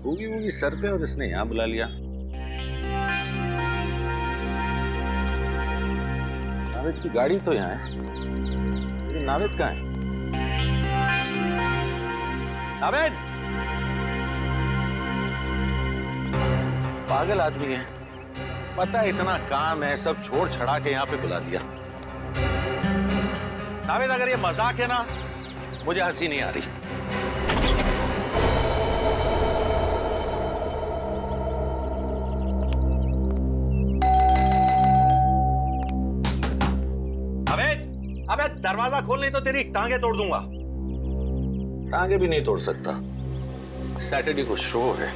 होगी होगी सर पे और इसने यहाँ बुला लिया। नावेद की गाड़ी तो यहाँ है, लेकिन नावेद कहाँ है? नावेद! पागल आदमी है, पता है इतना काम है, सब छोड़ छड़ा के यहाँ पे बुला दिया। नावेद अगर ये मजाक है ना, मुझे हंसी नहीं आ रही। अबे दरवाजा खोल, नहीं तो तेरी टांगे तोड़ दूंगा। टांगे भी नहीं तोड़ सकता, सैटरडे को शो है।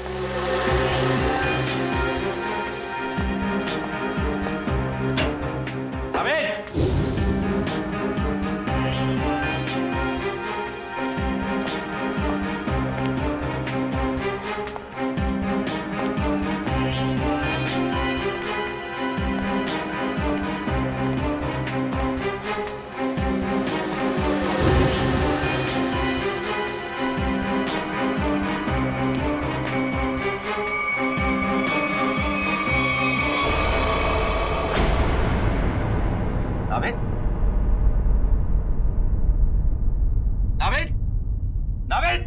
नावेद, नावेद, नावेद,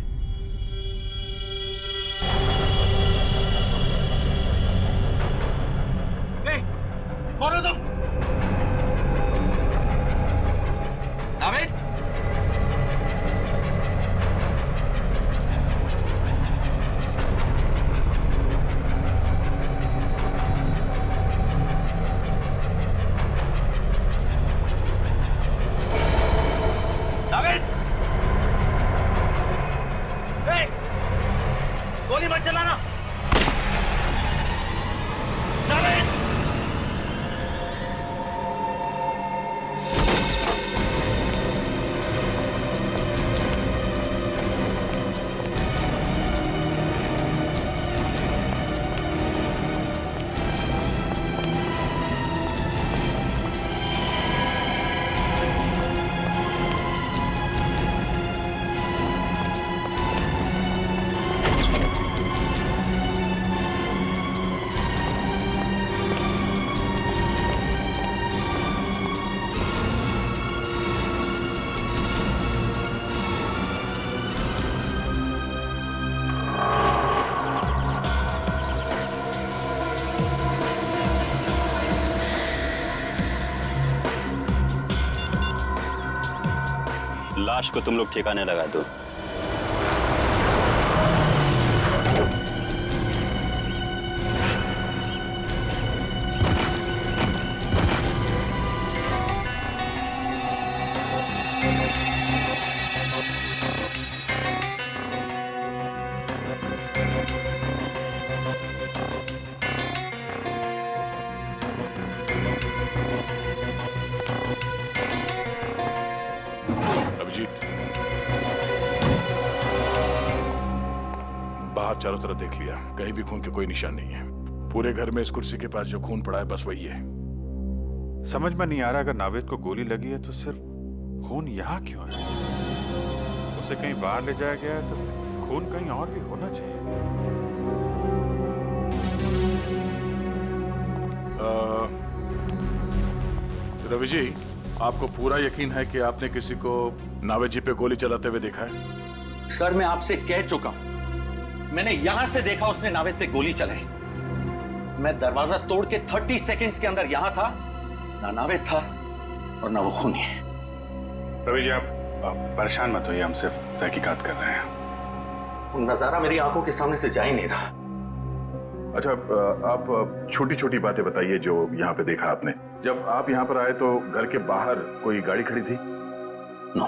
कौन हो तुम? नावेद, गोली मत चलाना। नावेद! लाश को तुम लोग ठिकाने लगा दो। बाहर चारों तरफ देख लिया, कहीं भी खून के कोई निशान नहीं है। पूरे घर में इस कुर्सी के पास जो खून पड़ा है बस वही है। समझ में नहीं आ रहा, अगर नावेद को गोली लगी है तो सिर्फ खून यहाँ क्यों है? उसे कहीं बाहर ले जाया गया है तो खून कहीं और भी होना चाहिए। रवि जी, आपको पूरा यकीन है कि आपने किसी को नावेद जी पे गोली चलाते हुए देखा है? सर मैं आपसे कह चुका हूं, मैंने यहां से देखा उसने नावेद पे गोली चलाई। मैं दरवाजा तोड़ के 30 सेकंड्स के अंदर यहां था, ना नावेद था और ना वो खूनी। रवि जी आप परेशान मत होइए, हम सिर्फ तहकीकात कर रहे हैं। नजारा मेरी आंखों के सामने से जा ही नहीं रहा। अच्छा, आप छोटी छोटी बातें बताइए जो यहाँ पे देखा आपने। जब आप यहाँ पर आए तो घर के बाहर कोई गाड़ी खड़ी थी? नो।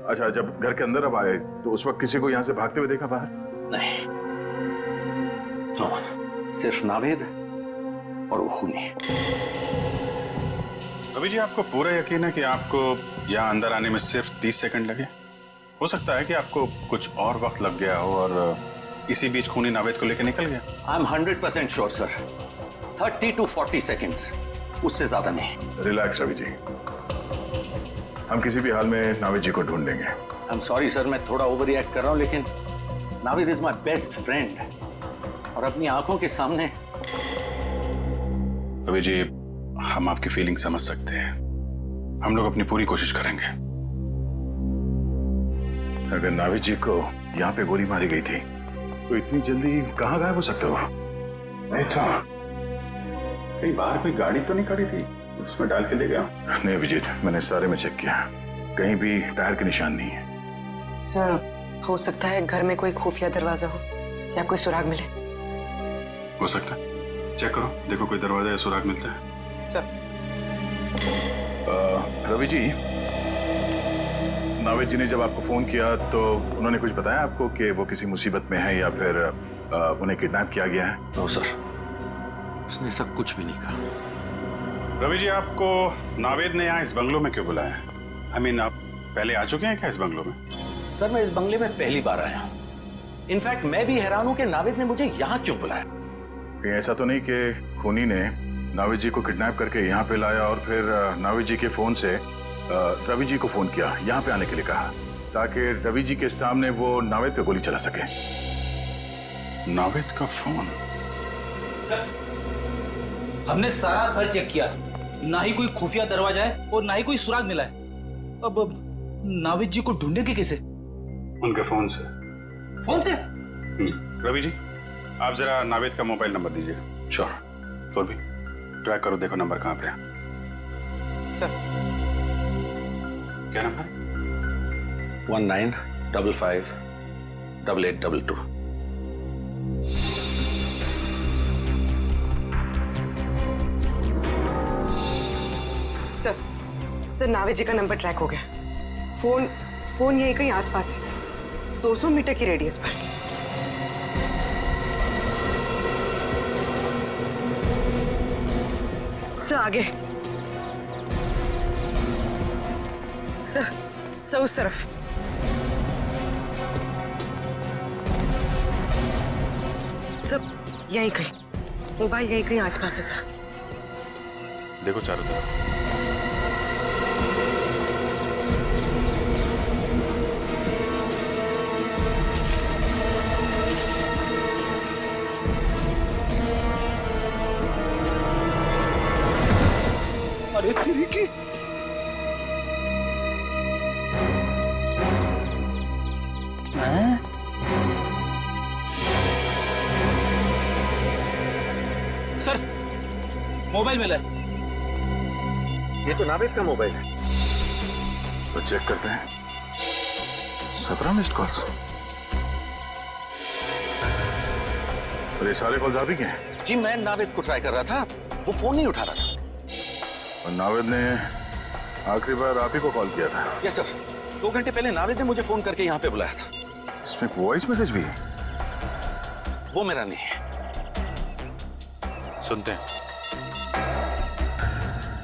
अच्छा, जब घर के अंदर अब आए तो उस वक्त किसी को यहाँ से भागते हुए देखा बाहर? नहीं, नो, सिर्फ नावेद और वो खूनी। रवि जी आपको पूरा यकीन है कि आपको यहाँ अंदर आने में सिर्फ 30 सेकंड लगे? हो सकता है कि आपको कुछ और वक्त लग गया हो और इसी बीच खूनी नावेद को लेकर निकल गया। I am 100% sure sir, 30 to 40 seconds, उससे ज्यादा नहीं। रिलैक्स रवि जी, हम किसी भी हाल में नावेद जी को ढूंढ लेंगे। आई एम सॉरी सर, मैं थोड़ा ओवर रिएक्ट कर रहा हूं, लेकिन Navid is my best friend और अपनी आंखों के सामने। रवि जी, हम आपकी फीलिंग समझ सकते हैं, हम लोग अपनी पूरी कोशिश करेंगे। अगर नाविद जी को यहाँ पे गोली मारी गई थी तो इतनी जल्दी कहाँ गायब हो सकते हो? नहीं था, कहीं बाहर कोई गाड़ी तो नहीं खड़ी थी, उसमें डाल के ले गया। नहीं अभिजीत, मैंने सारे में चेक किया, कहीं भी टायर के निशान नहीं है। सर, हो सकता है घर में कोई खुफिया दरवाजा हो या कोई सुराग मिले। हो सकता है, चेक करो, देखो कोई दरवाजा या सुराग मिलता है। सर, रवि जी, नाविद जी ने जब आपको फोन किया तो उन्होंने कुछ बताया आपको कि वो किसी मुसीबत में है या फिर उन्हें किडनैप किया गया है? नो सर, उसने ऐसा कुछ भी नहीं कहा। रवि जी, आपको नावेद ने यहाँ इस बंगलो में क्यों बुलाया है? I mean, आप पहले आ चुके हैं क्या इस बंगलो में? सर, मैं इस बंगले में पहली बार आया हूँ। इनफैक्ट मैं भी हैरान हूँ कि नाविद ने मुझे यहाँ क्यों बुलाया। कहीं ऐसा तो नहीं कि खूनी ने नाविद जी को किडनैप करके यहाँ पे लाया और फिर नाविद जी के फोन से रवि जी को फोन किया, यहाँ पे आने के लिए कहा, ताकि रवि जी के सामने वो नाविद पे गोली चला सके? नाविद का फोन? हमने सारा घर चेक किया, ना ही कोई खुफिया दरवाजा है और ना ही कोई सुराग मिला है। अब नाविद जी को ढूंढेंगे कैसे? उनके फोन से। फोन से? रवि जी, आप जरा नाविद का मोबाइल नंबर दीजिए। श्योर। तो भी ट्रैक करो, देखो नंबर कहाँ पे है। सर, क्या नंबर? 19558822। सर, नाविद जी का नंबर ट्रैक हो गया। फोन यहीं कहीं आसपास है, 200 मीटर की रेडियस पर। सर, आगे। सर, उस तरफ। सर, यहीं कहीं, मोबाइल यहीं कहीं आसपास है सर। देखो चारों तरफ। अरे तेरी की! सर, मोबाइल मिला है। ये तो नाविद का मोबाइल है। तो चेक करते हैं। 17 मिस्ड कॉल्स। और ये सारे कॉल्स आप ही के हैं? जी, मैं नाविद को ट्राई कर रहा था, वो फोन नहीं उठा रहा था। और नाविद ने आखिरी बार आप ही को कॉल किया था? यस सर, 2 घंटे पहले नाविद ने मुझे फोन करके यहाँ पे बुलाया था। इसमें वॉइस मैसेज भी है? वो मेरा नहीं है। सुनते हैं।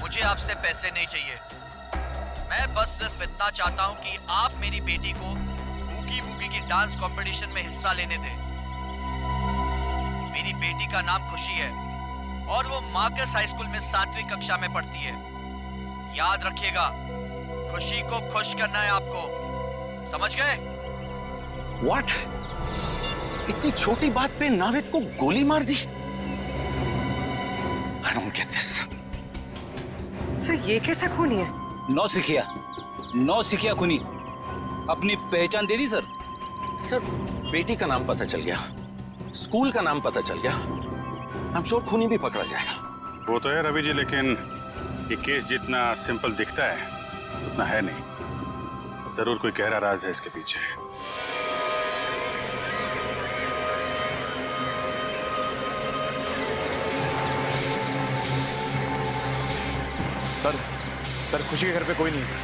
मुझे आपसे पैसे नहीं चाहिए, मैं बस सिर्फ इतना चाहता हूं कि आप मेरी बेटी को बूगी वूगी की डांस कंपटीशन में हिस्सा लेने दें। मेरी बेटी का नाम खुशी है और वो मार्कस हाई स्कूल में 7वीं कक्षा में पढ़ती है। याद रखिएगा, खुशी को खुश करना है आपको, समझ गए? व्हाट? इतनी छोटी बात पे नाविद को गोली मार दी? I don't get this. Sir, ये कैसा खूनी है? नौसिखिया खुनी। अपनी पहचान दे दी सर। सर, बेटी का नाम पता चल गया, स्कूल का नाम पता चल गया, I'm sure खूनी भी पकड़ा जाएगा। वो तो है रवि जी, लेकिन ये केस जितना सिंपल दिखता है उतना है नहीं। जरूर कोई गहरा राज है इसके पीछे। सर, खुशी के घर पे कोई नहीं है सर।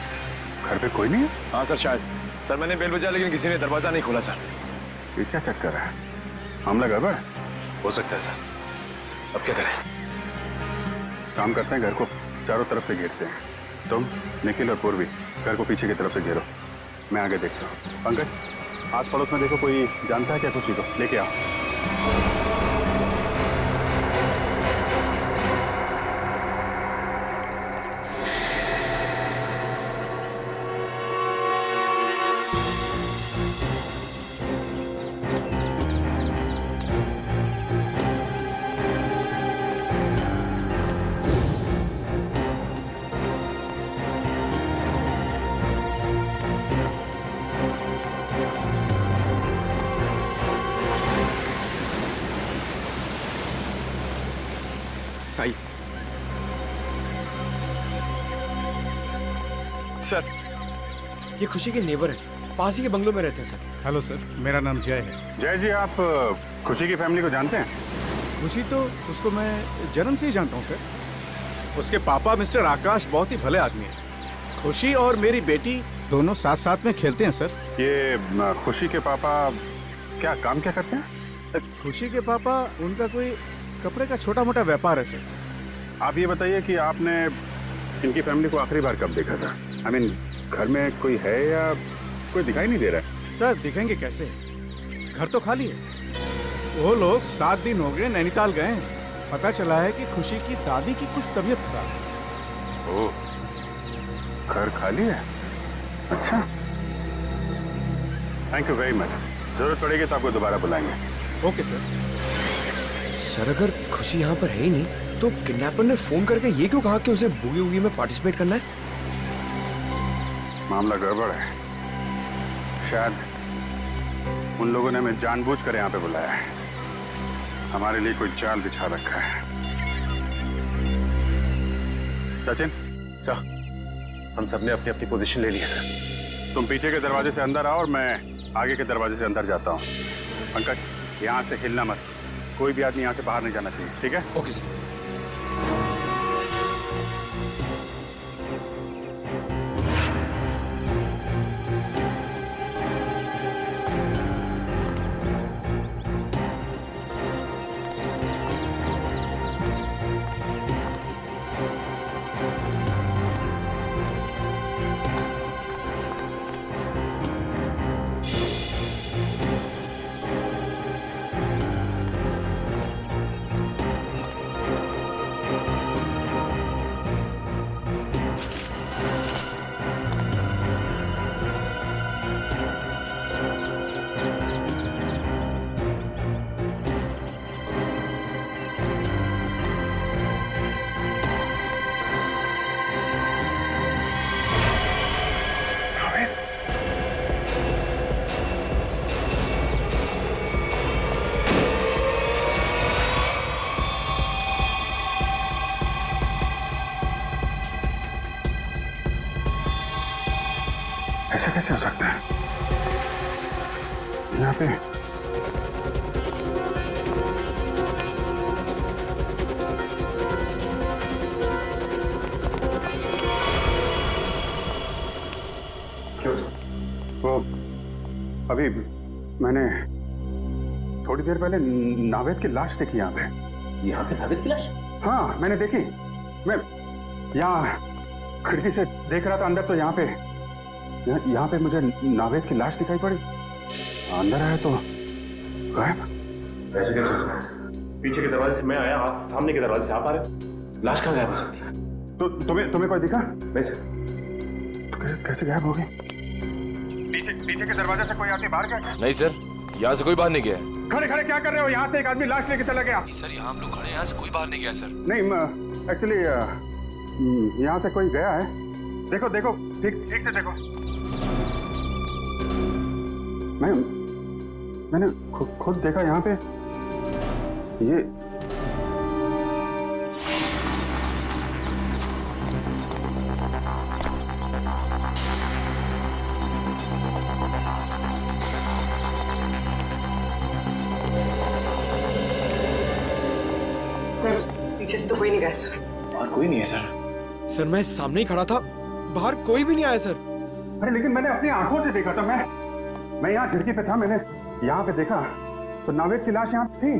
घर पे कोई नहीं है? हाँ सर, शायद। सर, मैंने बेल बजाया लेकिन किसी ने दरवाजा नहीं खोला सर। ये क्या चक्कर है? हमला गड़बड़? हो सकता है सर। अब क्या करें? काम करते हैं, घर को चारों तरफ से घेरते हैं। तुम, निखिल और पूर्वी घर को पीछे की तरफ से घेरो, मैं आगे देखता हूँ। पंकज, आस पड़ोस में देखो, कोई जानता है क्या खुशी को? लेके आओ। आइए। सर, ये खुशी के नेबर है, पास ही के बंगलों में रहते हैं सर। हेलो सर, मेरा नाम जय है। जय जी, आप खुशी की फैमिली को जानते हैं? खुशी तो उसको मैं जन्म से ही जानता हूँ सर। उसके पापा मिस्टर आकाश बहुत ही भले आदमी हैं। खुशी और मेरी बेटी दोनों साथ साथ में खेलते हैं सर। ये खुशी के पापा क्या काम क्या करते हैं? खुशी के पापा, उनका कोई कपड़े का छोटा मोटा व्यापार है सर। आप ये बताइए कि आपने इनकी फैमिली को आखिरी बार कब देखा था? आई मीन, घर में कोई है या कोई दिखाई नहीं दे रहा है? सर दिखेंगे कैसे, घर तो खाली है। वो लोग 7 दिन हो गए नैनीताल गए हैं। पता चला है कि खुशी की दादी की कुछ तबीयत खराब है। ओह, घर खाली है? अच्छा, थैंक यू वेरी मच। जरूरत पड़ेगी तो आपको दोबारा बुलाएंगे। Okay sir. सर अगर खुशी यहाँ पर है ही नहीं तो किडनैपर ने फोन करके ये क्यों कहा कि उसे बूगी वूगी में पार्टिसिपेट करना है? मामला गड़बड़ है। शायद उन लोगों ने हमें जानबूझकर यहाँ पे बुलाया है। हमारे लिए कोई जाल बिछा रखा है। सचिन सर, हम सबने अपनी अपनी पोजीशन ले ली है सर। तुम पीछे के दरवाजे से अंदर आओ और मैं आगे के दरवाजे से अंदर जाता हूँ। पंकज, यहाँ से हिलना मत। कोई भी आदमी यहाँ से बाहर नहीं जाना चाहिए, ठीक है? Okay sir. ऐसा कैसे हो सकता है? यहाँ पे क्यों सर? वो अभी मैंने थोड़ी देर पहले नावेद की लाश देखी यहाँ पे। यहाँ पे नावेद की लाश? हाँ, मैंने देखी। मैं यहाँ खिड़की से देख रहा था अंदर, तो यहाँ पे मुझे नावेद की लाश दिखाई पड़ी। अंदर आया तो गायब। ऐसे कैसे हो सकता है? पीछे के दरवाजे से मैं आया, आप सामने के दरवाजे से आप आ रहे, लाश कहाँ गायब हो सकती है? तो तुम्हें कोई दिखा? नहीं सर। तो कैसे गायब हो गई? पीछे के दरवाजे से कोई आदमी बाहर गया? नहीं सर, यहाँ से कोई बाहर नहीं गया है। खड़े खड़े क्या कर रहे हो? यहाँ से एक आदमी लाश लेके चला गया। सर, यहाँ हम लोग खड़े हैं, यहाँ से कोई बाहर नहीं गया सर। नहीं, एक्चुअली यहाँ से कोई गया है। देखो देखो, ठीक से देखो। मैंने खुद देखा यहाँ पे। ये सर पीछे से तो कोई नहीं गया सर। बाहर कोई नहीं है सर। सर मैं सामने ही खड़ा था, बाहर कोई भी नहीं आया सर। अरे लेकिन मैंने अपनी आंखों से देखा था। मैं यहाँ खिड़की पे था, मैंने यहाँ पे देखा तो नावेद की लाश यहाँ थी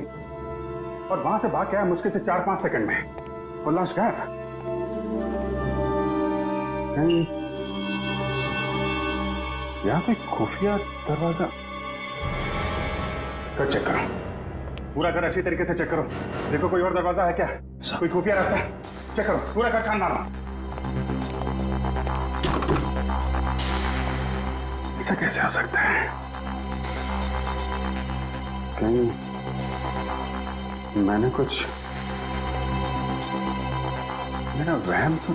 और वहां से भाग के आया मुश्किल से 4-5 सेकंड में। वो लाश गायब था। यहाँ पे खुफिया दरवाजा कर चेक करो, पूरा घर अच्छी तरीके से चेक करो। देखो कोई और दरवाजा है क्या, कोई खुफिया रास्ता? चेक करो, पूरा घर छान मारना। ऐसा कैसे हो सकता है? कहीं मैंने कुछ, मेरा वहम तो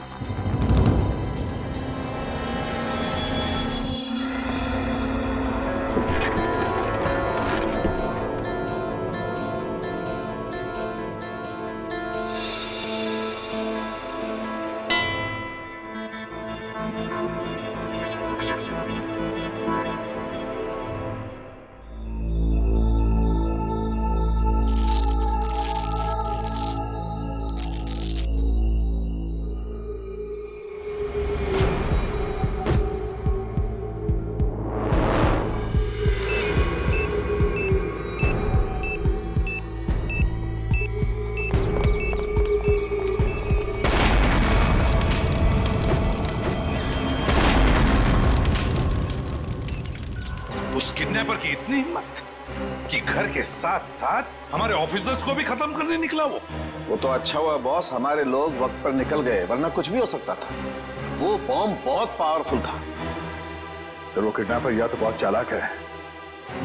कि घर के साथ साथ हमारे ऑफिसर्स को भी खत्म करने निकला वो तो अच्छा हुआ बॉस, हमारे लोग वक्त पर निकल गए, वरना कुछ भी हो सकता था। वो बॉम्ब बहुत पावरफुल था। सर वो किडनैपर या तो बहुत चालाक है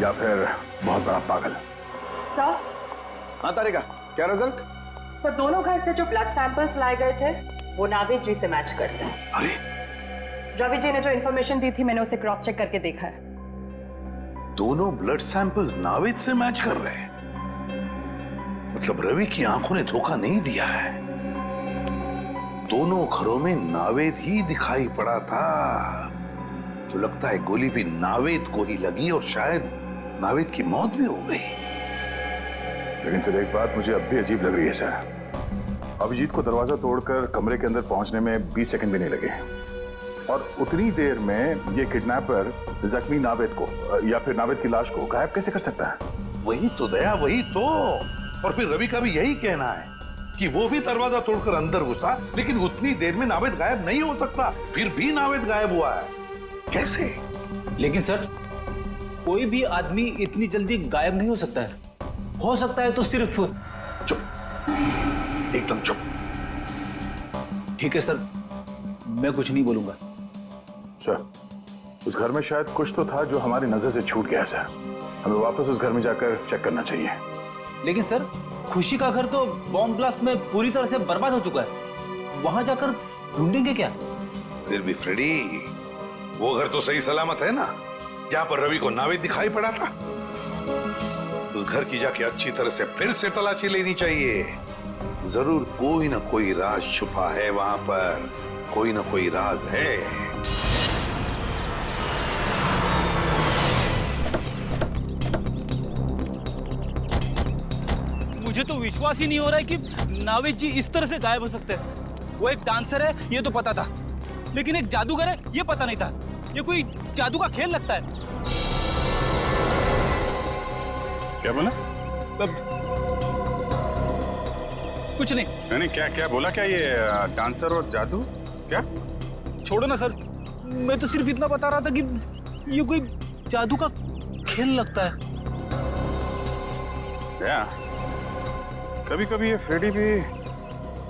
या फिर बहुत बड़ा पागल। सर। हाँ तारिका, क्या रिजल्ट? सर दोनों घर से जो ब्लड सैंपल्स लाए गए थे वो नावेद जी से मैच करते हैं। अरे रवि जी ने जो इन्फॉर्मेशन दी थी मैंने उसे क्रॉस चेक करके देखा है। दोनों ब्लड सैंपल्स नावेद से मैच कर रहे हैं। मतलब रवि की आंखों ने धोखा नहीं दिया है। दोनों घरों में नावेद ही दिखाई पड़ा था। तो लगता है गोली भी नावेद को ही लगी और शायद नावेद की मौत भी हो गई। लेकिन सर एक बात मुझे अब भी अजीब लग रही है सर। अभिजीत को दरवाजा तोड़कर कमरे के अंदर पहुंचने में 20 सेकंड भी नहीं लगे और उतनी देर में ये किडनैपर जख्मी नावेद को या फिर नावेद की लाश को गायब कैसे कर सकता है? वही तो दया, वही तो। और फिर रवि का भी यही कहना है कि वो भी दरवाजा तोड़कर अंदर घुसा, लेकिन उतनी देर में नावेद गायब नहीं हो सकता। फिर भी नावेद गायब हुआ है, कैसे? लेकिन सर कोई भी आदमी इतनी जल्दी गायब नहीं हो सकता है। हो सकता है तो सिर्फ। चुप, एकदम चुप। ठीक है सर, मैं कुछ नहीं बोलूंगा। सर उस घर में शायद कुछ तो था जो हमारी नजर से छूट गया सर। हमें वापस उस घर में जाकर चेक करना चाहिए। लेकिन सर खुशी का घर तो बॉम्ब ब्लास्ट में पूरी तरह से बर्बाद हो चुका है। वहां जाकर ढूंढेंगे क्या? फिर भी फ्रेडी, वो घर तो सही सलामत है ना, जहां पर रवि को नावेद दिखाई पड़ा था। उस घर की जाके अच्छी तरह से फिर से तलाशी लेनी चाहिए। जरूर कोई ना कोई राज छुपा है वहां पर, कोई ना कोई राज है। मुझे तो विश्वास ही नहीं हो रहा है कि नावेद जी इस तरह से गायब हो सकते हैं। वो एक डांसर है ये तो पता था, लेकिन एक जादूगर है ये पता नहीं था। ये कोई जादू का खेल लगता है। क्या बोला? कुछ नहीं। नहीं क्या क्या बोला? क्या ये डांसर और जादू? क्या? छोड़ो ना सर, मैं तो सिर्फ इतना बता रहा था कि ये कोई जादू का खेल लगता है। क्या? कभी कभी ये फ्रेडी भी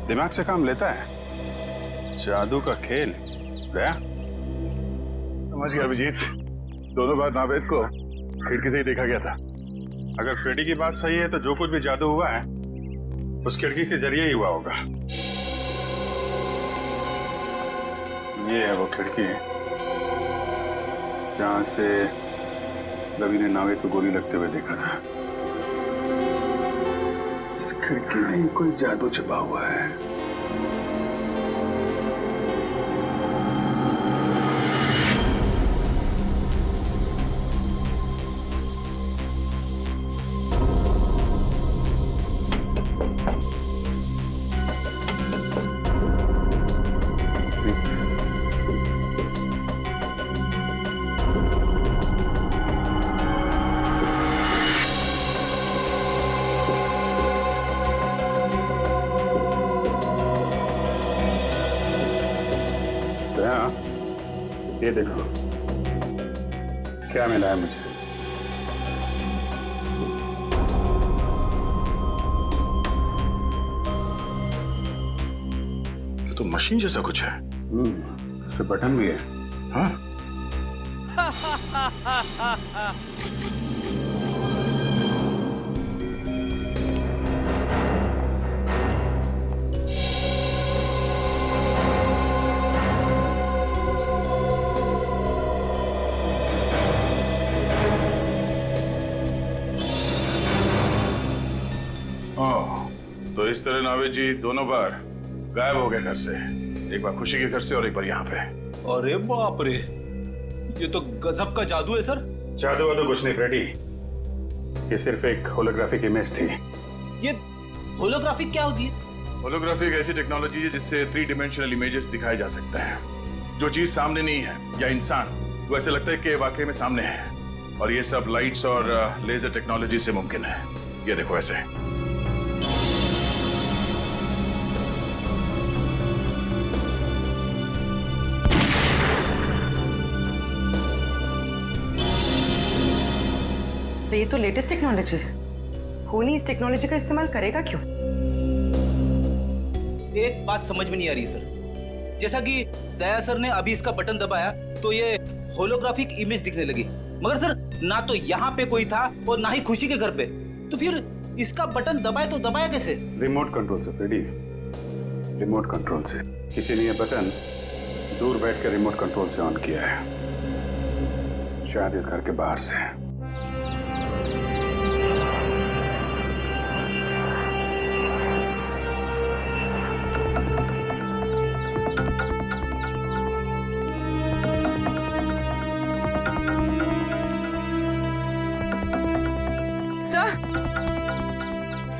दिमाग से काम लेता है। जादू का खेल? गया? समझ गया अभिजीत, दोनों बार नावेद को खिड़की से ही देखा गया था। अगर फ्रेडी की बात सही है तो जो कुछ भी जादू हुआ है उस खिड़की के जरिए ही हुआ होगा। ये है वो खिड़की जहां से रवि ने नावेद को गोली लगते हुए देखा था। इस खिड़की में ही कोई जादू छिपा हुआ है। ये देखो क्या मिला है मुझे। ये तो मशीन जैसा कुछ है। इस पे बटन भी है। हाँ? तो इस तरह नावेद जी दोनों बार गायब हो गए घर से। एक बार खुशी के घर से और एक बार यहाँ पे। अरे बाप रे, ये तो गजब का जादू है सर। जादू वादू कुछ नहीं फ्रेडी, ये सिर्फ एक होलोग्राफिक इमेज थी। ये होलोग्राफिक क्या होती है? होलोग्राफी एक ऐसी टेक्नोलॉजी है जिससे 3 डिमेंशनल इमेजेस दिखाए जा सकते हैं। जो चीज सामने नहीं है या इंसान, वो ऐसे लगता है कि वाकई में सामने है। और ये सब लाइट्स और लेजर टेक्नोलॉजी से मुमकिन है। ये देखो ऐसे। तो ये तो लेटेस्ट टेक्नोलॉजी है। खूनी इस टेक्नोलॉजी का इस्तेमाल करेगा क्यों? एक बात समझ में नहीं आ रही सर। जैसा कि दया सर ने अभी इसका बटन दबाया तो ये होलोग्राफिक इमेज दिखने लगी, मगर सर ना तो यहाँ पे कोई था और ना ही खुशी के घर पे, तो फिर इसका बटन दबाए तो दबाया कैसे? रिमोट कंट्रोल से फ्रेडी, रिमोट कंट्रोल से। किसी ने यह बटन दूर बैठ कर रिमोट कंट्रोल से ऑन किया है, शायद इस घर के बाहर से।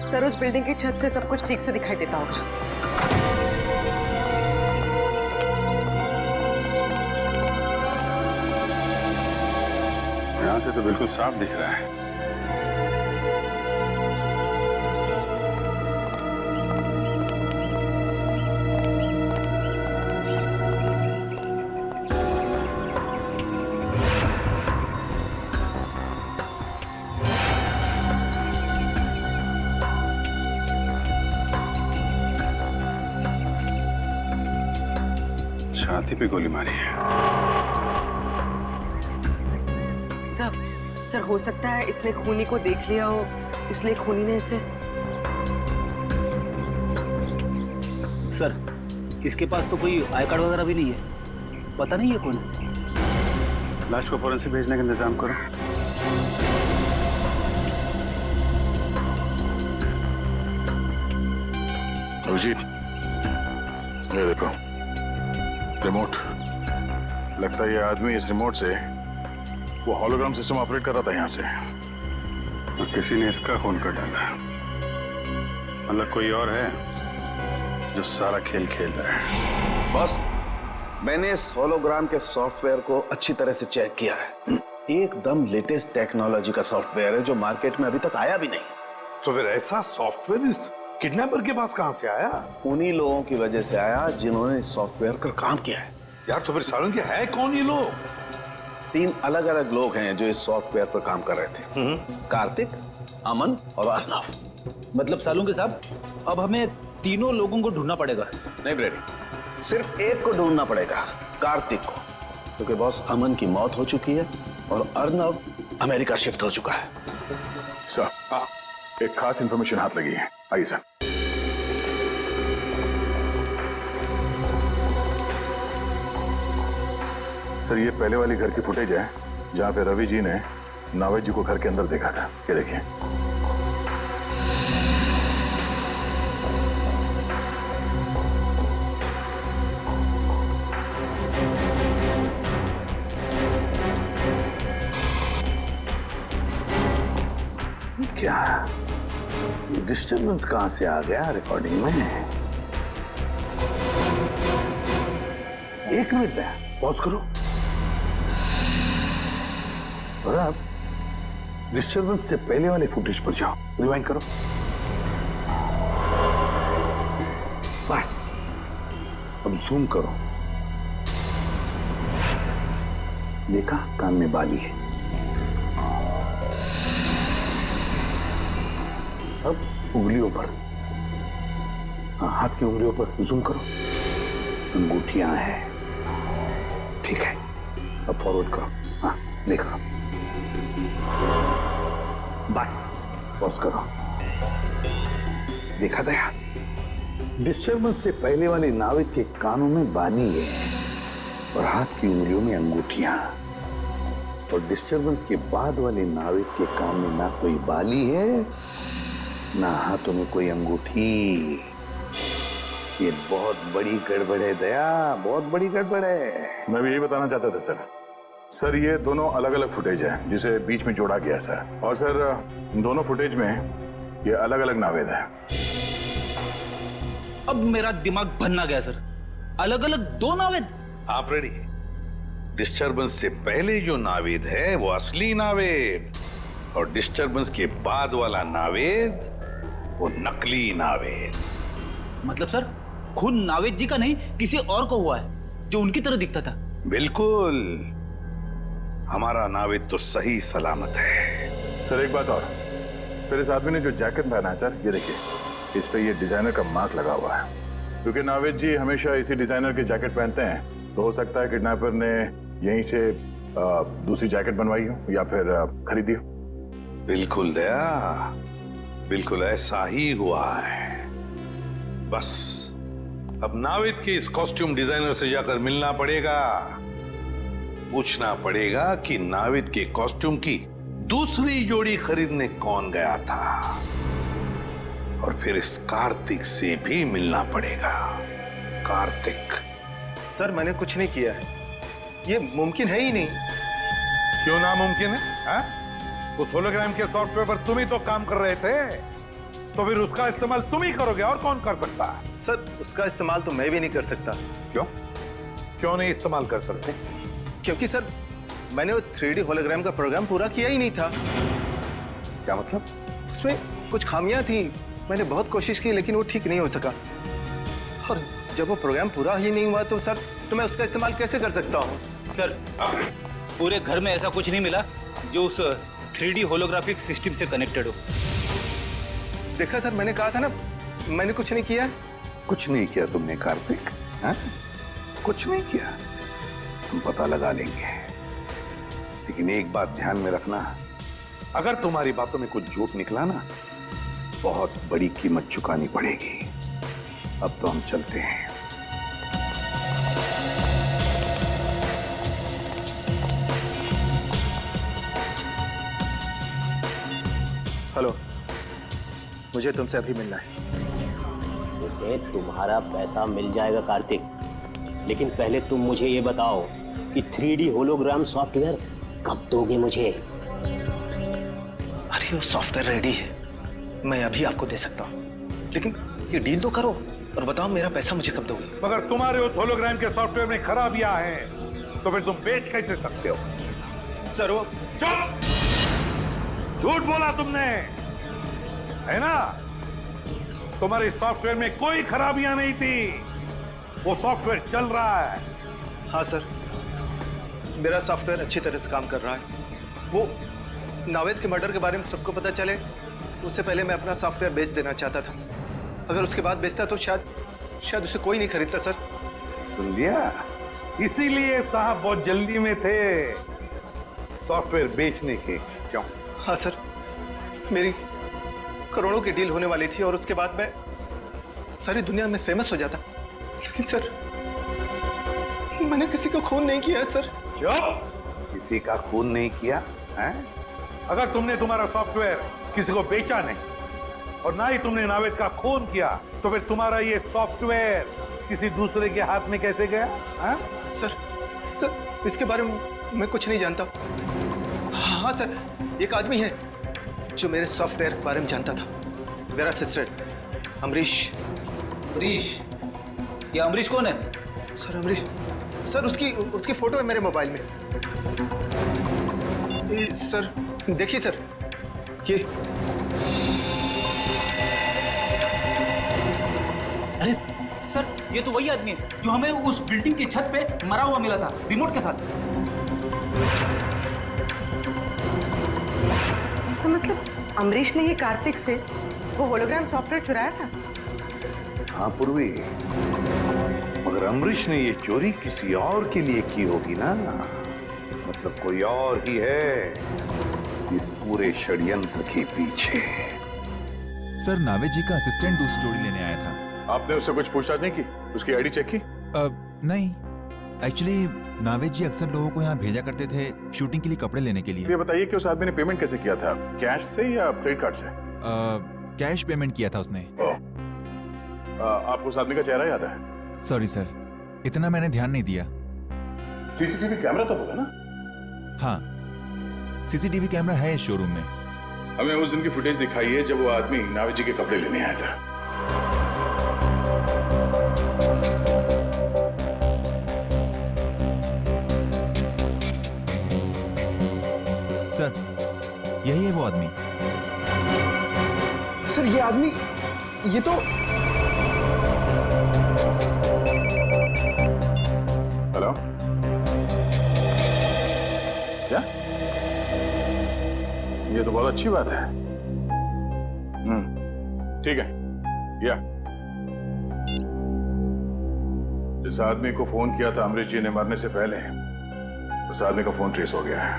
सर उस बिल्डिंग की छत से सब कुछ ठीक से दिखाई देता होगा। यहां से तो बिल्कुल साफ दिख रहा है। छाती पे गोली मारी है। सर हो सकता है इसने खूनी को देख लिया हो, इसलिए खूनी ने इसे। सर इसके पास तो कोई आई कार्ड वगैरह भी नहीं है, पता नहीं है कौन है। लाश को फौरेंसिक भेजने का इंतजाम करो। अभिजीत, ये देखो रिमोट। लगता है ये आदमी इस रिमोट से वो हॉलोग्राम सिस्टम ऑपरेट कर रहा था यहाँ से, और किसी ने इसका खून कर डाला। मतलब कोई और है जो सारा खेल खेल रहा है। बॉस, मैंने इस होलोग्राम के सॉफ्टवेयर को अच्छी तरह से चेक किया है। एकदम लेटेस्ट टेक्नोलॉजी का सॉफ्टवेयर है जो मार्केट में अभी तक आया भी नहीं। तो फिर ऐसा सॉफ्टवेयर किडनैपर के पास कहां से आया? उन्हीं लोगों की वजह से आया जिन्होंने इस सॉफ्टवेयर पर काम किया है। यार तो फिर सालन के है कौन ये लोग? 3 अलग अलग लोग हैं जो इस सॉफ्टवेयर पर काम कर रहे थे। कार्तिक, अमन और अर्नव। मतलब सालुंके साहब, अब हमें तीनों लोगों को ढूंढना पड़ेगा। नहीं ब्रेडी, सिर्फ एक को ढूंढना पड़ेगा, कार्तिक को, क्योंकि बॉस अमन की मौत हो चुकी है और अर्नव अमेरिका शिफ्ट हो चुका है। सर, हाँ, एक खास इंफॉर्मेशन हाथ लगी है। आइए सर। सर ये पहले वाली घर की फुटेज है जहां पे रवि जी ने नावेद जी को घर के अंदर देखा था। ये देखिए। क्या डिस्टर्बेंस कहां से आ गया रिकॉर्डिंग में? एक मिनट है, पॉज करो। और अब डिस्टर्बेंस से पहले वाले फुटेज पर जाओ, रिवाइंड करो। बस अब जूम करो। देखा, कान में बाली है। अब उंगलियों पर, हाँ, हाथ की उंगलियों पर जूम करो। अंगूठियां हैं, ठीक है। अब फॉरवर्ड करो, हाँ, प्ले करो। बस पॉज करो। देखा दया, डिस्टर्बेंस से पहले वाले नाविक के कानों में बाली है और हाथ की उंगलियों में अंगूठियां, और डिस्टर्बेंस के बाद वाले नाविक के कान में ना कोई बाली है ना हाथों में कोई अंगूठी। ये बहुत बड़ी गड़बड़ है दया, बहुत बड़ी गड़बड़ है। मैं भी यही बताना चाहता था सर। सर ये दोनों अलग अलग फुटेज है जिसे बीच में जोड़ा गया सर। और सर दोनों फुटेज में ये अलग अलग नावेद है। अब मेरा दिमाग भन्ना गया सर। अलग अलग 2 नावेद? आप रेडी? डिस्टर्बेंस से पहले जो नावेद है वो असली नावेद, और डिस्टर्बेंस के बाद वाला नावेद वो नकली नावेद। मतलब सर खून नावेद जी का नहीं, किसी और को हुआ है जो उनकी तरह दिखता था? बिल्कुल, हमारा नावेद तो सही सलामत है। सर एक बात और, सर इस आदमी ने जो जैकेट पहना है सर, ये देखिए, इस पे ये डिजाइनर का मार्क लगा हुआ है। क्योंकि नावेद जी हमेशा इसी डिजाइनर के जैकेट पहनते हैं, तो हो सकता है किडनैपर ने यहीं से दूसरी जैकेट बनवाई हो या फिर खरीदी हो। बिल्कुल दया, बिल्कुल ऐसा ही हुआ है। बस अब नावेद के इस कॉस्ट्यूम डिजाइनर से जाकर मिलना पड़ेगा, पूछना पड़ेगा कि नावेद के कॉस्ट्यूम की दूसरी जोड़ी खरीदने कौन गया था, और फिर इस कार्तिक से भी मिलना पड़ेगा। कार्तिक। सर मैंने कुछ नहीं किया है, ये मुमकिन है ही नहीं। क्यों नामुमकिन है? उस होलोग्राम के सॉफ्टवेयर पर तुम ही तो काम कर रहे थे, तो फिर उसका इस्तेमाल तुम ही करोगे, और कौन कर सकता है? सर उसका इस्तेमाल तो मैं भी नहीं कर सकता। क्यों? क्यों नहीं इस्तेमाल कर सकते? क्योंकि सर मैंने वो 3D होलोग्राम का प्रोग्राम पूरा किया ही नहीं था। क्या मतलब? उसमें कुछ खामियां थी, मैंने बहुत कोशिश की लेकिन वो ठीक नहीं हो सका, और जब वो प्रोग्राम पूरा ही नहीं हुआ तो सर तो मैं उसका इस्तेमाल कैसे कर सकता हूँ? सर पूरे घर में ऐसा कुछ नहीं मिला जो उस 3D होलोग्राफिक सिस्टम से कनेक्टेड हो। देखा सर, मैंने कहा था ना मैंने कुछ नहीं किया। कुछ नहीं किया तुमने कार्तिक? हाँ? कुछ नहीं किया, हम पता लगा लेंगे। लेकिन एक बात ध्यान में रखना, अगर तुम्हारी बातों में कुछ झूठ निकला ना, बहुत बड़ी कीमत चुकानी पड़ेगी। अब तो हम चलते हैं। हेलो, मुझे तुमसे अभी मिलना है। तुम्हारा पैसा मिल जाएगा कार्तिक, लेकिन पहले तुम मुझे ये बताओ कि 3D होलोग्राम सॉफ्टवेयर कब दोगे मुझे? अरे वो सॉफ्टवेयर रेडी है, मैं अभी आपको दे सकता हूँ, लेकिन ये डील तो करो और बताओ मेरा पैसा मुझे कब दोगे? मगर तुम्हारे उस होलोग्राम के सॉफ्टवेयर में खराबियां हैं, तो फिर तुम बेच कैसे सकते हो? सर वो चुप! झूठ बोला तुमने, है ना? तुम्हारे सॉफ्टवेयर में कोई खराबियां नहीं थी, वो सॉफ्टवेयर चल रहा है। हाँ सर, मेरा सॉफ्टवेयर अच्छी तरह से काम कर रहा है। वो नावेद के मर्डर के बारे में सबको पता चले उससे पहले मैं अपना सॉफ्टवेयर बेच देना चाहता था। अगर उसके बाद बेचता तो शायद उसे कोई नहीं खरीदता सर। सुन लिया? इसीलिए साहब बहुत जल्दी में थे सॉफ्टवेयर बेचने के। क्यों? हाँ सर, मेरी करोड़ों की डील होने वाली थी और उसके बाद मैं सारी दुनिया में फेमस हो जाता, लेकिन सर मैंने किसी का खून नहीं किया है सर। क्यों? किसी का खून नहीं किया है? अगर तुमने तुम्हारा सॉफ्टवेयर किसी को बेचा नहीं और ना ही तुमने नावेद का खून किया, तो फिर तुम्हारा ये सॉफ्टवेयर किसी दूसरे के हाथ में कैसे गया? है? सर इसके बारे में मैं कुछ नहीं जानता। हाँ सर, एक आदमी है जो मेरे सॉफ्टवेयर के बारे में जानता था, मेरा असिस्टेंट अमरीश। अमरीश? ये अमरीश कौन है? सर अमरीश, सर उसकी फोटो है मेरे मोबाइल में। सर देखिए सर, ये अरे सर, ये तो वही आदमी है जो हमें उस बिल्डिंग की छत पे मरा हुआ मिला था, रिमोट के साथ। इसका मतलब अमरीश ने ये कार्तिक से वो होलोग्राम सॉफ्टवेयर चुराया था? हाँ पूर्वी, मगर अमरीश ने ये चोरी किसी और के लिए की होगी ना, मतलब कोई और ही है इस पूरे षड्यंत्र के पीछे। सर नावेद जी का असिस्टेंट दूसरी जोड़ी लेने आया था। आपने उससे कुछ पूछताछ नहीं की? उसकी आईडी चेक की? नहीं, एक्चुअली नावेद जी अक्सर लोगों को यहाँ भेजा करते थे शूटिंग के लिए कपड़े लेने के लिए। ये बताइए कि उस आदमी ने पेमेंट कैसे किया था, कैश से या क्रेडिट कार्ड से? कैश पेमेंट किया था उसने। आपको उस आदमी का चेहरा याद है? सॉरी सर, इतना मैंने ध्यान नहीं दिया। सीसीटीवी कैमरा तो होगा ना? हाँ, सीसीटीवी कैमरा है इस शोरूम में। हमें उस दिन की फुटेज दिखाइए जब वो आदमी नावेद जी के कपड़े लेने आया था। सर, यही है वो आदमी। सर ये आदमी, ये तो हेलो, क्या ये तो बहुत अच्छी बात है। ठीक है, या जिस आदमी को फोन किया था अमरीश जी ने मरने से पहले, उस आदमी का फोन ट्रेस हो गया है।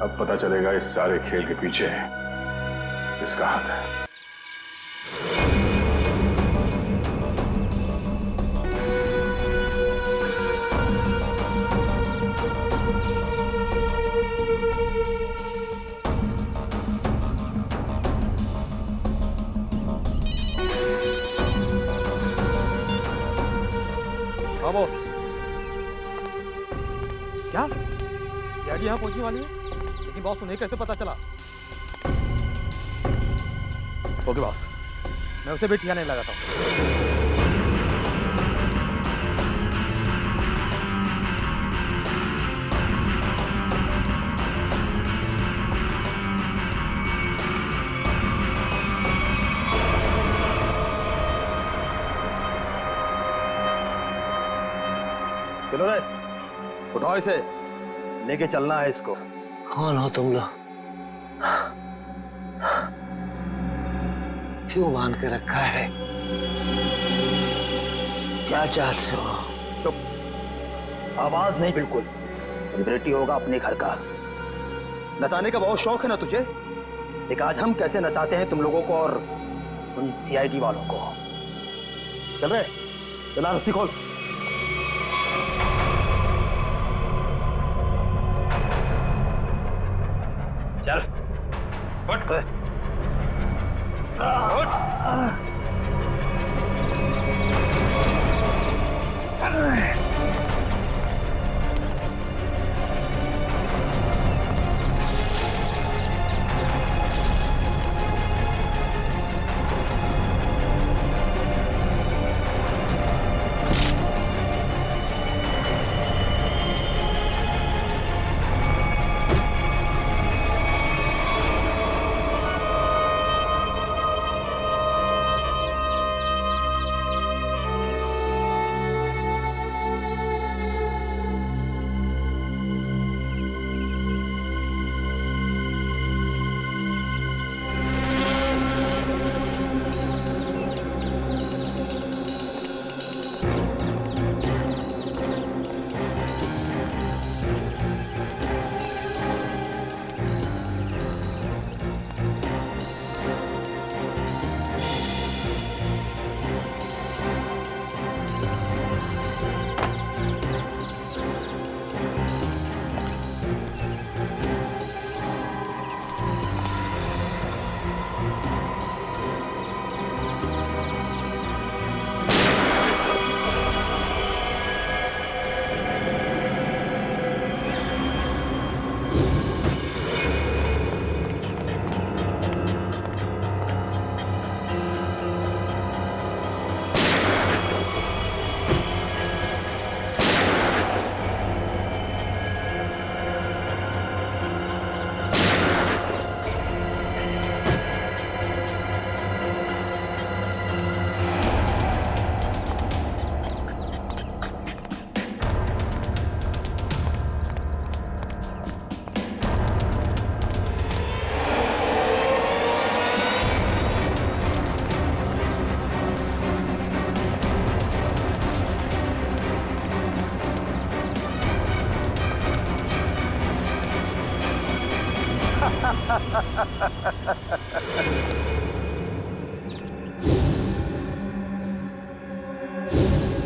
अब पता चलेगा इस सारे खेल के पीछे किसका हाथ है। बॉस, क्या सीआईडी यहाँ पहुंचने वाली है? लेकिन बॉस उन्हें कैसे पता चला? ओके बॉस, मैं उसे भी ठिकाने लगाता हूँ। चलो रे, उठाओ इसे, लेके चलना है इसको। कौन हो तुम लोग? क्यों बांध के रखा है? क्या चाहते हो? चुप, आवाज नहीं बिल्कुल। सेलिब्रिटी होगा अपने घर का। नचाने का बहुत शौक है ना तुझे? देख आज हम कैसे नचाते हैं तुम लोगों को और उन सीआईडी वालों को। चल रहे, चला रस्सी खोल। चल उठ।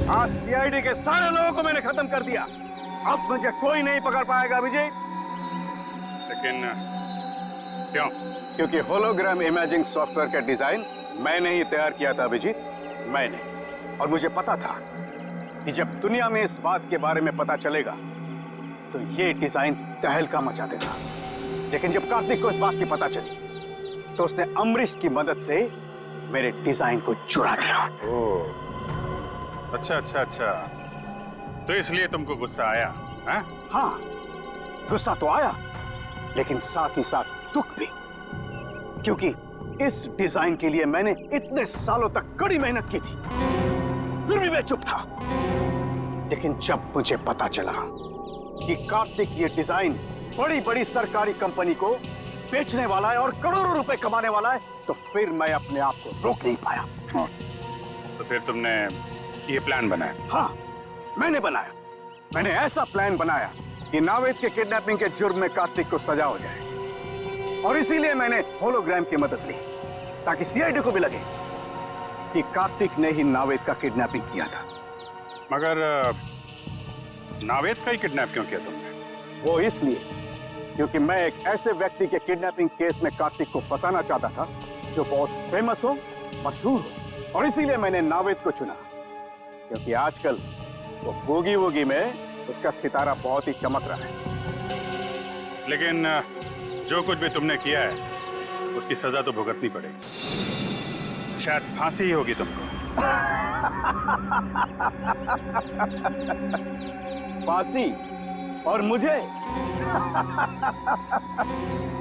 आज सीआईडी के सारे लोगों को मैंने खत्म कर दिया। अब मुझे कोई नहीं पकड़ पाएगा विजय। लेकिन क्यों? क्योंकि होलोग्राम इमेजिंग सॉफ्टवेयर का डिजाइन मैंने ही तैयार किया था अभिजीत, मैंने। और मुझे पता था कि जब दुनिया में इस बात के बारे में पता चलेगा तो ये डिजाइन तहलका मचा देगा। लेकिन जब कार्तिक को इस बात की पता चली तो उसने अमरीश की मदद से मेरे डिजाइन को चुरा लिया। ओह, अच्छा अच्छा अच्छा, तो इसलिए तुमको गुस्सा आया? हाँ, गुस्सा तो आया, लेकिन साथ ही साथ दुख भी, क्योंकि इस डिजाइन के लिए मैंने इतने सालों तक कड़ी मेहनत की थी, फिर भी मैं चुप था। लेकिन जब मुझे पता चला कि कार्तिक ये डिजाइन बड़ी बड़ी सरकारी कंपनी को बेचने वाला है और करोड़ों रुपए कमाने वाला है, तो फिर मैं अपने आप को रोक नहीं पाया। तो फिर तुमने ये प्लान बनाया? हाँ, मैंने बनाया। मैंने ऐसा प्लान बनाया कि नावेद के किडनैपिंग के जुर्म में कार्तिक को सजा हो जाए, और इसीलिए मैंने होलोग्राम की मदद ली ताकि सीआईडी को भी लगे कि कार्तिक ने ही नावेद का किडनैपिंग किया था। मगर नावेद का ही किडनैप क्यों किया तुमने? वो इसलिए क्योंकि मैं एक ऐसे व्यक्ति के किडनैपिंग केस में कार्तिक को फंसाना चाहता था जो बहुत फेमस हो, मशहूर हो, और इसीलिए मैंने नावेद को चुना क्योंकि आजकल वो बूगी वूगी में उसका सितारा बहुत ही चमक रहा है। लेकिन जो कुछ भी तुमने किया है उसकी सजा तो भुगतनी पड़ेगी। शायद फांसी ही होगी तुमको। फांसी? और मुझे?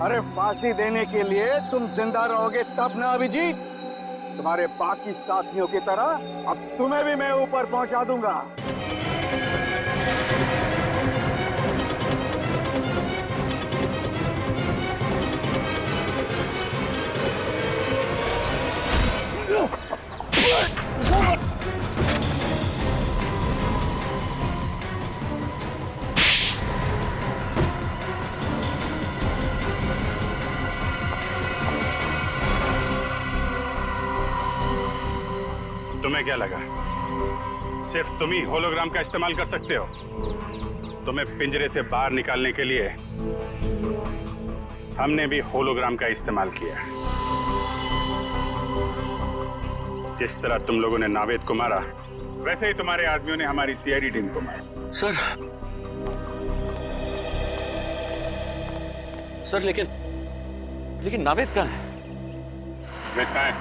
अरे फांसी देने के लिए तुम जिंदा रहोगे तब ना अभिजीत। तुम्हारे बाकी साथियों की तरह अब तुम्हें भी मैं ऊपर पहुंचा दूंगा। तुम्हें क्या लगा सिर्फ तुम ही होलोग्राम का इस्तेमाल कर सकते हो? तुम्हें पिंजरे से बाहर निकालने के लिए हमने भी होलोग्राम का इस्तेमाल किया। जिस तरह तुम लोगों ने नावेद को मारा, वैसे ही तुम्हारे आदमियों ने हमारी सीआईडी टीम को मारा। सर लेकिन नावेद कहाँ है? नावेद कहाँ है?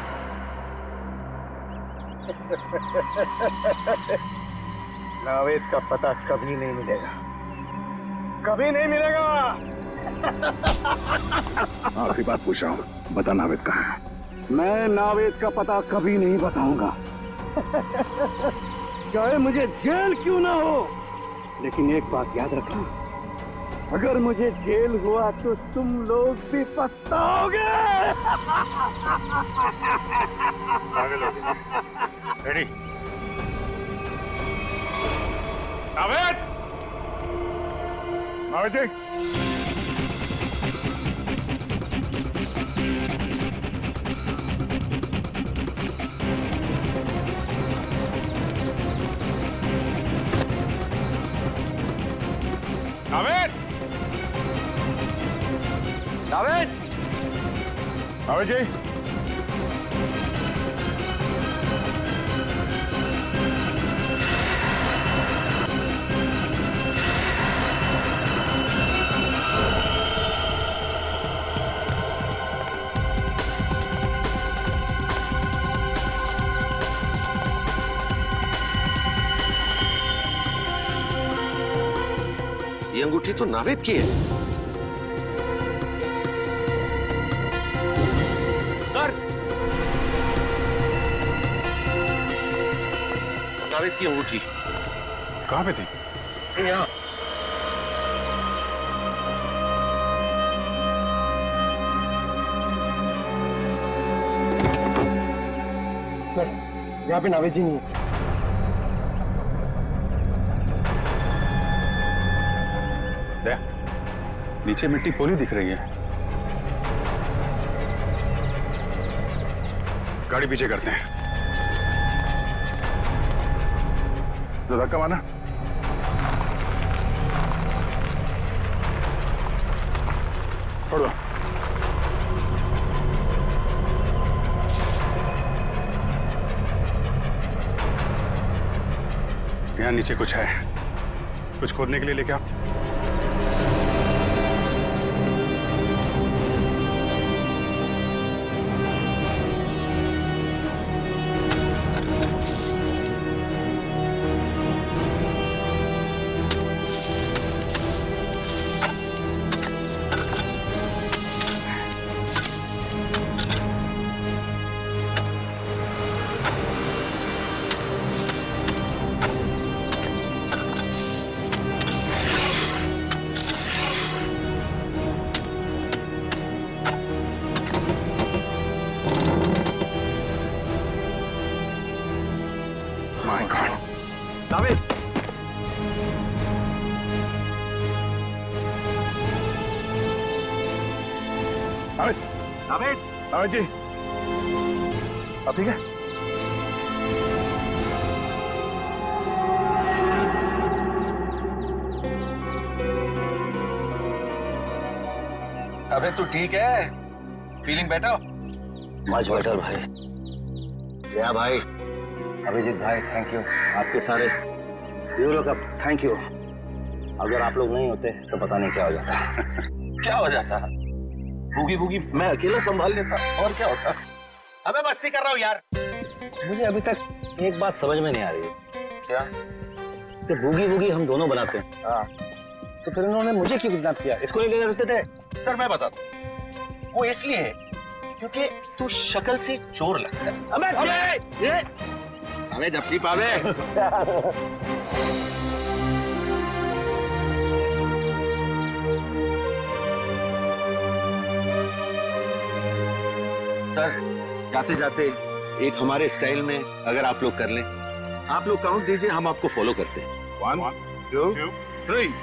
नावेद का पता कभी नहीं मिलेगा, कभी नहीं मिलेगा। आखिरी बात पूछ रहा हूँ, बता नावेद कहाँ है? मैं नावेद का पता कभी नहीं बताऊंगा, चाहे मुझे जेल क्यों ना हो। लेकिन एक बात याद रखना, अगर मुझे जेल हुआ तो तुम लोग भी पछताओगे। रेडी? नावेद! नावेद जी! नावेद! नावेद! नावेद जी! ये अंगूठी तो नावेद की है। सर, नावेद की अंगूठी कहाँ पे थी? यहाँ। सर, यहाँ पे नावेद जी नहीं है। नीचे मिट्टी पोली दिख रही है। गाड़ी पीछे करते हैं। तो धक्का मारना। छोड़ दो। यहाँ नीचे कुछ है, कुछ खोदने के लिए लेके आओ। नावेद जी, अब ठीक है? अबे तू ठीक है? Feeling better? मच बेटर भाई। दया भाई, अभिजीत भाई, थैंक यू। आपके सारे यू लोग अब थैंक यू। अगर आप लोग नहीं होते तो पता नहीं क्या हो जाता। क्या हो जाता? भूगी भूगी मैं अकेला संभाल लेता, और क्या होता? अबे मस्ती कर रहा हूँ यार। मुझे अभी तक एक बात समझ में नहीं आ रही है। क्या? कि बूगी वूगी हम दोनों बनाते हैं। हाँ। तो फिर उन्होंने मुझे क्यों किडनैप किया? इसको नहीं ले जा सकते थे? सर मैं बताता हूँ, वो इसलिए है क्योंकि तू शक्ल से चोर लगता है। अबे ये अबे डपटी पावे। सर जाते जाते एक हमारे स्टाइल में अगर आप लोग कर लें, आप लोग काउंट दीजिए, हम आपको फॉलो करते हैं। 1 2 3